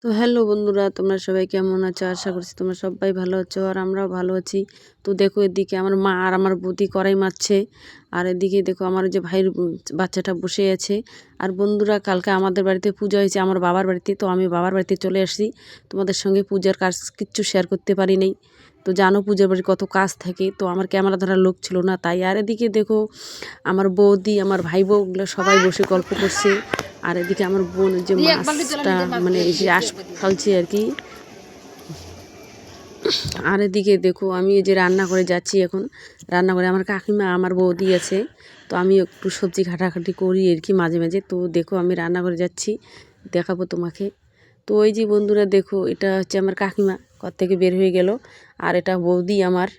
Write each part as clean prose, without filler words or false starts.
তো হ্যালো বন্ধুরা, তোমরা সবাই কেমন আছো? আশা করছি তোমরা সবাই ভালো আছো আর আমরাও ভালো আছি। তো দেখো এদিকে আমার মা আর আমার বৌদি কড়াই মারছে, আর এদিকে দেখো আমার যে ভাইয়ের বাচ্চাটা বসে আছে। আর বন্ধুরা, কালকে আমাদের বাড়িতে পূজা হয়েছে আমার বাবার বাড়িতে, তো আমি বাবার বাড়িতে চলে আসছি। তোমাদের সঙ্গে পূজার কাজ কিচ্ছু শেয়ার করতে পারি নাই। তো জানো পূজার বাড়ির কত কাজ থাকে, তো আমার ক্যামেরা ধরার লোক ছিল না তাই। আর এদিকে দেখো আমার বৌদি, আমার ভাই বউগুলো সবাই বসে গল্প করছে। আর এদিকে আমার বোন যে মাছটা মানে এই যে আঁশ ফালছে আর কি। আর এদিকে দেখো আমি এই যে রান্না করে যাচ্ছি এখন। রান্না করে আমার কাকিমা আমার বৌদি আছে, তো আমি একটু সবজি ঘাটাঘাটি করি আর কি মাঝে মাঝে। তো দেখো আমি রান্না করে যাচ্ছি, দেখাবো তোমাকে। তো ওই যে বন্ধুরা দেখো, এটা হচ্ছে আমার কাকিমা ঘর থেকে বের হয়ে গেল। আর এটা বৌদি আমার,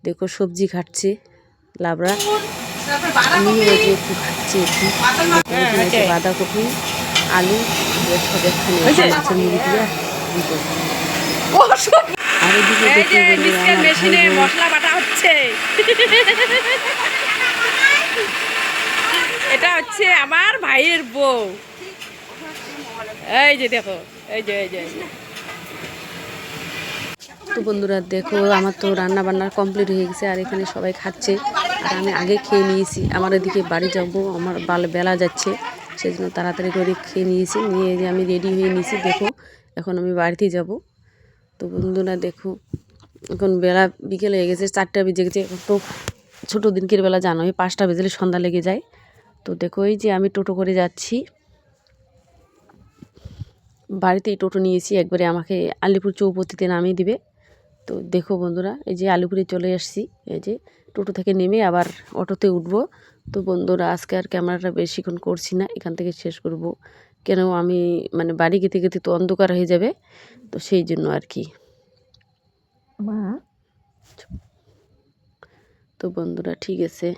দেখো সবজি ঘাটছে লাবড়া। আমি ওই যে একটু খাচ্ছি আর কি। বাঁধাকপি, আলু সব একখানে মাছের মুড়ি দিয়ে দিব। আর এদিকে দেখে মেশিনে মশলা বাটা হচ্ছে। এটা হচ্ছে আমার ভাইয়ের বউ। এই যে দেখো, এই যে এই যে তো বন্ধুরা দেখো, আমার তো রান্না বান্না কমপ্লিট হয়ে গেছে আর এখানে সবাই খাচ্ছে। আর আমি আগে খেয়ে নিয়েছি, আমার এদিকে বাড়ি যাবো, আমার বেলা যাচ্ছে, সেই জন্য তাড়াতাড়ি করে খেয়ে নিয়েছি। নিয়ে যে আমি রেডি হয়ে নিয়েছি, দেখো এখন আমি বাড়িতে যাব। তো বন্ধুরা দেখো, এখন বেলা বিকেল হয়ে গেছে, 4টা বেজে গেছে। এখন তো ছোটো দিনকের বেলা জানোই 5টা বেজলে সন্ধ্যা লেগে যায়। তো দেখো এই যে আমি টোটো করে যাচ্ছি, বাড়িতেই টোটো নিয়েছি, একবারে আমাকে আলিপুর চৌপতিতে নামিয়ে দিবে। তো দেখো বন্ধুরা, এই যে আলিপুরে চলে আসছি, এই যে টোটো থেকে নেমে আবার অটোতে উঠবো। তো বন্ধুরা আজকে আর ক্যামেরাটা বেশিক্ষণ করছি না, এখান থেকে শেষ করব। কেন আমি মানে বাড়ি যেতে যেতে তো অন্ধকার হয়ে যাবে, তো সেই জন্য আর কি। তো বন্ধুরা ঠিক আছে।